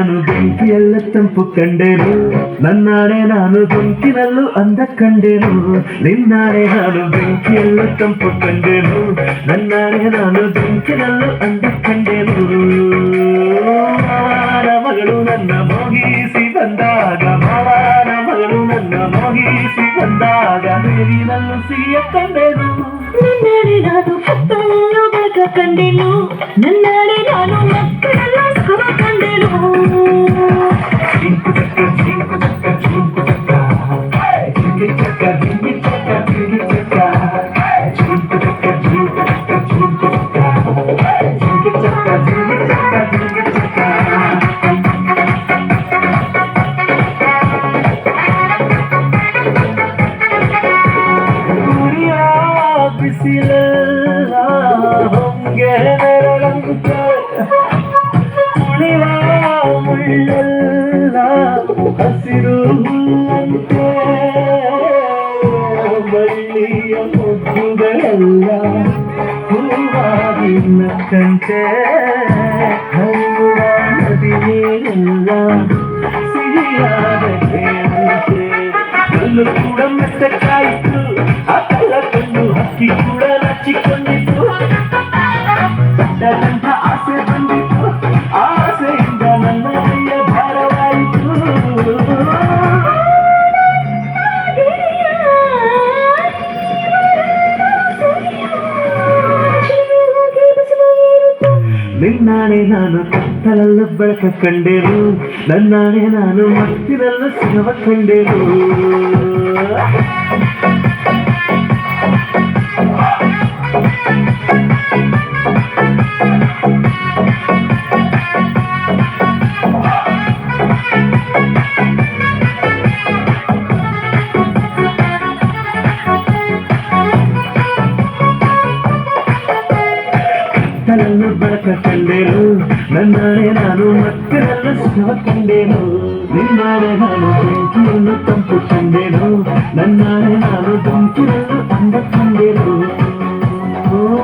ನಾನು ಬೆಂಕಿಯಲ್ಲ ತಂಪು ಕಂಡೆನು, ನನ್ನಾಣೆ ನಾನು ಬೆಂಕಿನಲ್ಲೂ ಅಂದ ಕಂಡೆನು. ನಿನ್ನಾಣೆ ನಾನು ಬೆಂಕಿಯಲ್ಲ ತಂಪು ಕಂಡೆನು, ನನ್ನಾಣೆ ನಾನು ಬೆಂಕಿನಲ್ಲೂ ಅಂದ ಕಂಡೆನು. ಮಾವನ ಮಗಳು ನನ್ನ ಮೋಹಿಸಿ ಬಂದಾಗ, ಮಾವನ ಮಗಳು ನನ್ನ ಮೋಹಿಸಿ ಬಂದಾಗ ನೀರಿನಲ್ಲೂ ಸಿಹಿಯ ಕಂಡೆನು. ನನ್ನಾಣೆ ನಾನು ಕತ್ತಲಲ್ಲೂ ಬೆಳಕ ಕಂಡೆನು, ನನ್ನಾಣೆ ನಾನು ಮಕ್ಕಳೆಲ್ಲ ಸುಖ ಕಂಡೆನು. ಜಿಂಕು ಚಕ್ಕ ಜಿಂಕು ಚಕ್ಕ ಜಿಂಕು ಚಕ್ಕ ಜಿಂಗಿ ಚಕ್ಕ ಜಿಂಗಿ ಚಕ್ಕ ಜಿಂಗಿ ಚಕ್ಕ ಜಿಂಕು ಚಕ್ಕ ಜಿಂಕು ಚಕ್ಕ ಜಿಂಕು ಚಕ್ಕ ಜಿಂಗಿ ಚಕ್ಕ ಜಿಂಗಿ ಚಕ್ಕ ಜಿಂಗಿ ಚಕ್ಕ. ಉರಿಯ ಬಿಸಿಲೆಲ್ಲ ಹೊಂಗೆ ನೆರಳಂತೆ, ಉಳಿವ ಮುಳ್ಳೆಲ್ಲ ಹಸಿರು ಹುಲ್ಲಂತೆ, ಬಳ್ಳಿಯ ಮುದ್ದುಗಳೆಲ್ಲ ಹೂವಾಗಿನ ಕಂತೆ, ಹರಿಯುವ ನದಿ ನೀರೆಲ್ಲ ಸಿಹಿಯಾದ ಕೇಳಿದೆ. ಕಲ್ಲು ಕೂಡ ಮೆತ್ತಕ್ಕಾಯಿತು, ಆ ಕಲ್ಲ ಕಣ್ಣು ಹಕ್ಕಿ ಕೂಡ ನಚ್ಚಿಕೊಂಡಿತು. ಪಟ್ಟದಂತ ಆಸೆ ಬಂದಿತು, ಆಸೆಯಿಂದ ನನ್ನ ಕೈಯ ಭಾರವಾಯಿತು. ನಿನ್ನಾಣೆ ನಾನು ಕತ್ತಲಲ್ಲೂ ಬೆಳಕ ಕಂಡೆನು, ನನ್ನಾಣೆ ನಾನು ಮತ್ತಿನಲ್ಲೂ ಸುಖವ ಕಂಡೆನು. ಕತ್ತಲಲ್ಲೂ ಬೆಳಕ ಕಂಡೆನು, ನನ್ನಾಣೆ ನಾನು ಮತ್ತಿನಲ್ಲೂ ಸುಖವ ಕಂಡೆನು. ನಿನ್ನಾಣೆ ನಾನು ಬೆಂಕಿಯನ್ನು ತಂಪು ಕಂಡೆನು, ನನ್ನಾಣೆ ನಾನು ಬೆಂಕಿನಲ್ಲೂ ಅಂದ ಕಂಡೆನು.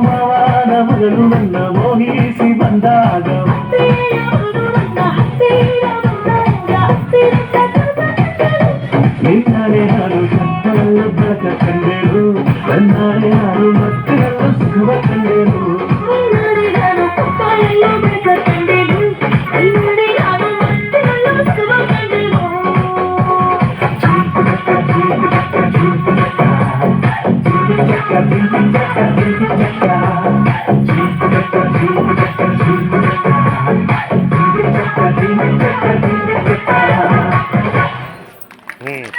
ಮಾವನ ಮಗಳು ನನ್ನ ಮೋಹಿಸಿ ಬಂದಾಗ, ನಿನ್ನಾಣೆ ನಾನು ಕತ್ತಲಲ್ಲೂ ಬೆಳಕ ಕಂಡೆನು, ನನ್ನಾಣೆ ನಾನು ಮತ್ತಿನಲ್ಲೂ ಸುಖವ ಕಂಡೆನು.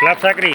ಕ್ಲಾಪ್ ಸಾಕ್ರಿ.